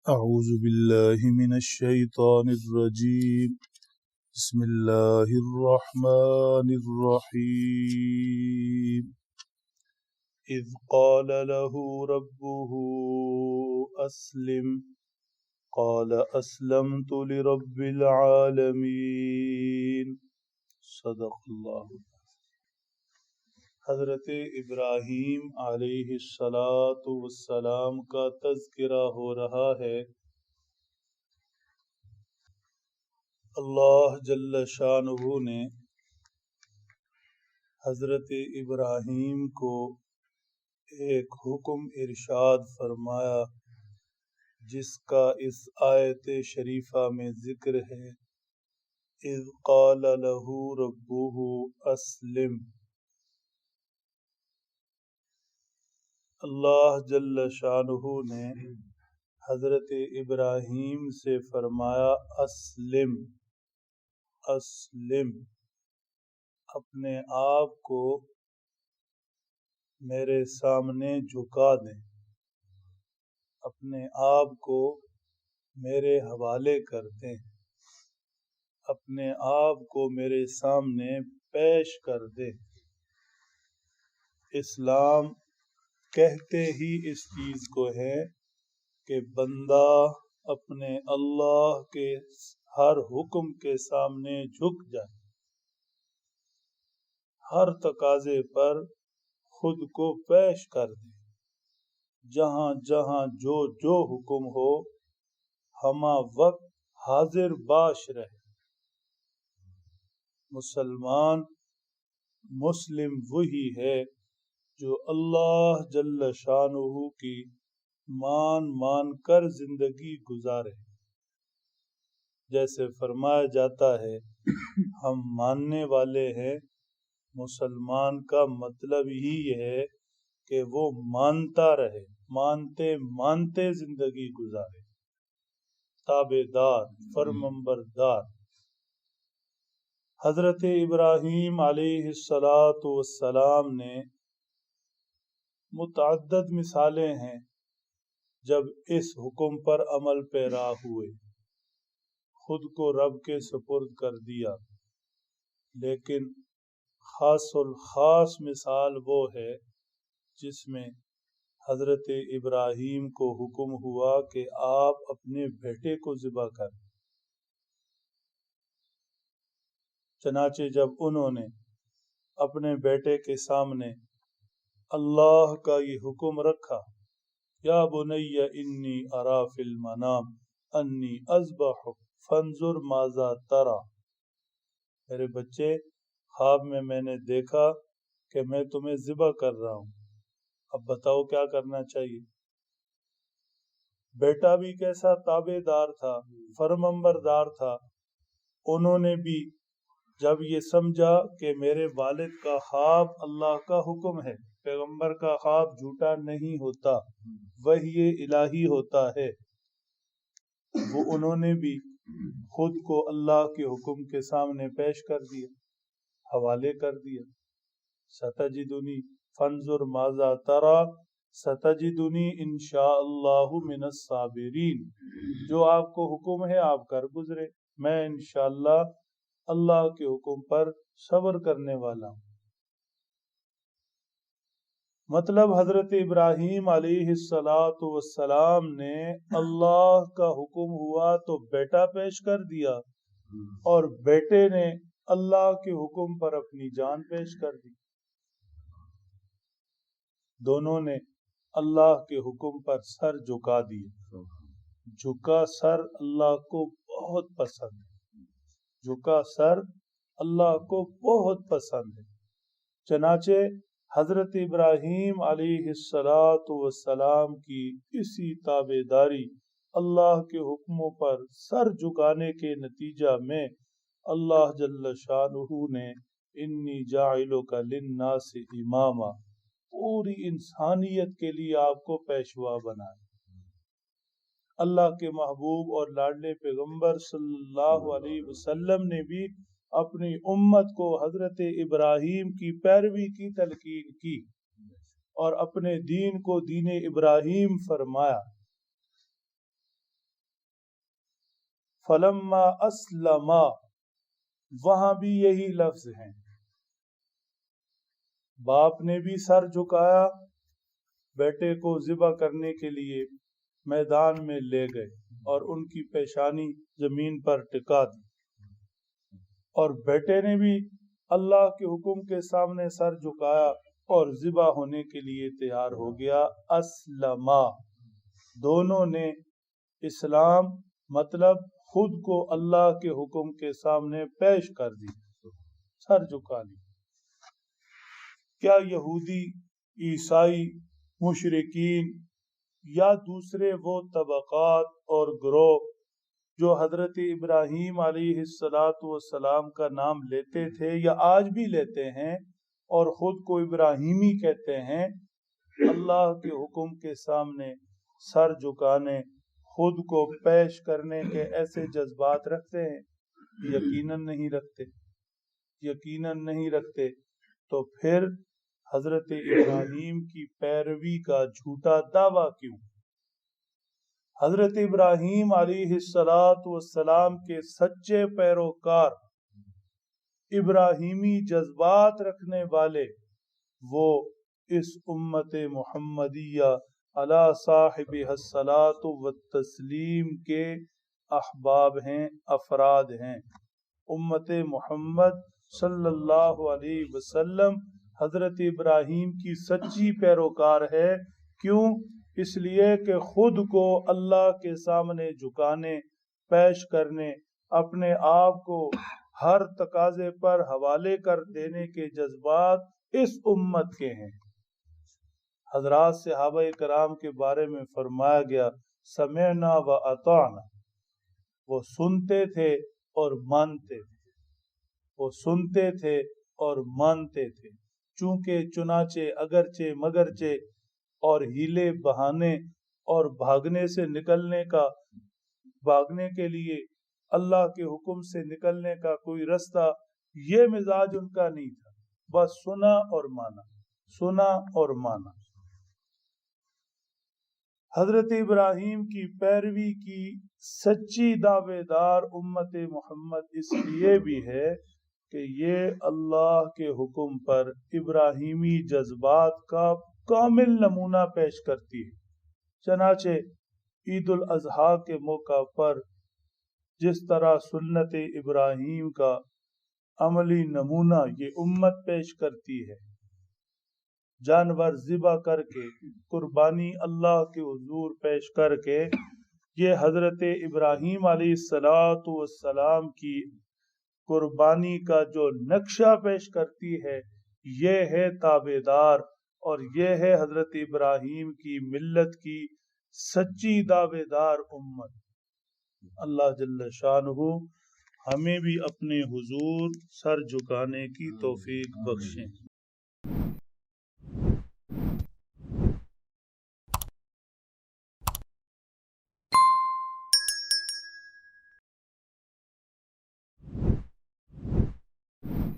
أعوذ بالله من الشيطان الرجيم بسم الله الرحمن الرحيم إذ قال له ربه أسلم قال أسلمت لرب العالمين صدق اللہ۔ حضرت ابراہیم علیہ السلام کا تذکرہ ہو رہا ہے۔ اللہ جل شانہ نے حضرت ابراہیم کو ایک حکم ارشاد فرمایا جس کا اس آیت شریفہ میں ذکر ہے۔ اذ قال له ربه اسلم، اللہ جل شانہ نے حضرت ابراہیم سے فرمایا اسلم، اسلم، اپنے آپ کو میرے سامنے جھکا دیں، اپنے آپ کو میرے حوالے کر دیں، اپنے آپ کو میرے سامنے پیش کر دیں۔ اسلام کہتے ہی اس چیز کو ہے کہ بندہ اپنے اللہ کے ہر حکم کے سامنے جھک جائے، ہر تقاضے پر خود کو پیش کر دے، جہاں جہاں جو حکم ہو ہمہ وقت حاضر باش رہے۔ مسلم وہی ہے جو اللہ جل شانہ کی مان کر زندگی گزارے۔ جیسے فرمایا جاتا ہے ہم ماننے والے ہیں، مسلمان کا مطلب ہی ہے کہ وہ مانتا رہے، مانتے زندگی گزارے، تابع دار، فرمانبردار۔ حضرت ابراہیم علیہ السلام نے متعدد مثالیں ہیں جب اس حکم پر عمل پیرا ہوئے، خود کو رب کے سپرد کر دیا، لیکن خاص الخاص مثال وہ ہے جس میں حضرت ابراہیم کو حکم ہوا کہ آپ اپنے بیٹے کو ذبح کریں۔ چنانچہ جب انہوں نے اپنے بیٹے کے سامنے اللہ کا یہ حکم رکھا، یا بنی انی ارا فی المنام انی اذبحک فانظر ماذا تری، میرے بچے خواب میں نے دیکھا کہ میں تمہیں ذبح کر رہا ہوں، اب بتاؤ کیا کرنا چاہیے۔ بیٹا بھی کیسا تابع دار تھا، فرمانبردار تھا۔ انہوں نے بھی جب یہ سمجھا کہ میرے والد کا خواب اللہ کا حکم ہے، پیغمبر کا خواب جھوٹا نہیں ہوتا، وحی الہی ہوتا ہے، وہ انہوں نے بھی خود کو اللہ کے حکم کے سامنے پیش کر دیا، حوالے کر دیا۔ ستجدنی فانظر ماذا تری ستجدنی انشاء اللہ من الصابرین، جو آپ کو حکم ہے آپ کر گزرے، میں انشاءاللہ اللہ کے حکم پر صبر کرنے والا ہوں۔ مطلب حضرت ابراہیم علیہ السلام نے اللہ کا حکم ہوا تو بیٹا پیش کر دیا، اور بیٹے نے اللہ کے حکم پر اپنی جان پیش کر دی۔ دونوں نے اللہ کے حکم پر سر جھکا دیے۔ جھکا سر اللہ کو بہت پسند ہے، جھکا سر اللہ کو بہت پسند ہے۔ چنانچہ حضرت ابراہیم علیہ السلام کی اسی تابع داری، اللہ کے حکموں پر سر جھکانے کے نتیجہ میں اللہ جل شانہ نے انی جاعلک للناس اماما، پوری انسانیت کے لیے آپ کو پیشوا بنایا۔ اللہ کے محبوب اور لاڈلے پیغمبر صلی اللہ علیہ وسلم نے بھی اپنی امت کو حضرت ابراہیم کی پیروی کی تلقین کی اور اپنے دین کو دین ابراہیم فرمایا۔ فلما اسلما، وہاں بھی یہی لفظ ہیں، باپ نے بھی سر جھکایا، بیٹے کو ذبح کرنے کے لیے میدان میں لے گئے اور ان کی پیشانی زمین پر ٹکا دی، اور بیٹے نے بھی اللہ کے حکم کے سامنے سر جھکایا اور ذبح ہونے کے لیے تیار ہو گیا۔ اسلما، دونوں نے اسلام مطلب خود کو اللہ کے حکم کے سامنے پیش کر دی، سر جھکا لی۔ کیا یہودی، عیسائی، مشرکین یا دوسرے وہ طبقات اور گروہ جو حضرت ابراہیم علیہ السلام کا نام لیتے تھے یا آج بھی لیتے ہیں اور خود کو ابراہیمی کہتے ہیں، اللہ کے حکم کے سامنے سر جھکانے، خود کو پیش کرنے کے ایسے جذبات رکھتے ہیں؟ یقیناً نہیں رکھتے، یقیناً نہیں رکھتے۔ تو پھر حضرت ابراہیم کی پیروی کا جھوٹا دعویٰ کیوں؟ حضرت ابراہیم علیہ السلام کے سچے پیروکار، ابراہیمی جذبات رکھنے والے، وہ اس امت محمدیہ علی صاحبہ الصلاۃ والتسلیم کے احباب ہیں، افراد ہیں۔ امت محمد صلی اللہ علیہ وسلم حضرت ابراہیم کی سچی پیروکار ہے۔ کیوں؟ اس لیے کہ خود کو اللہ کے سامنے جھکانے، پیش کرنے، اپنے آپ کو ہر تقاضے پر حوالے کر دینے کے جذبات اس امت کے ہیں۔ حضرات صحابہ کرام کے بارے میں فرمایا گیا سمعنا و اطعنا، وہ سنتے تھے اور مانتے تھے، وہ سنتے تھے اور مانتے تھے، چونکہ چنانچہ اگرچہ مگرچہ اور ہیلے بہانے اور بھاگنے کے لیے اللہ کے حکم سے نکلنے کا کوئی رستہ، یہ مزاج ان کا نہیں تھا، بس سنا اور مانا، سنا اور مانا۔ حضرت ابراہیم کی پیروی کی سچی دعوے دار امت محمد اس لیے بھی ہے کہ یہ اللہ کے حکم پر ابراہیمی جذبات کا کامل نمونہ پیش کرتی ہے۔ چنانچہ عید الاضحیٰ کے موقع پر جس طرح سنت ابراہیم کا عملی نمونہ یہ امت پیش کرتی ہے، جانور ذبح کر کے، قربانی اللہ کے حضور پیش کر کے، یہ حضرت ابراہیم علیہ السلام کی قربانی کا جو نقشہ پیش کرتی ہے، یہ ہے تابعدار، اور یہ ہے حضرت ابراہیم کی ملت کی سچی دعوے دار امت۔ اللہ جل شانہ ہمیں بھی اپنے حضور سر جھکانے کی توفیق بخشیں۔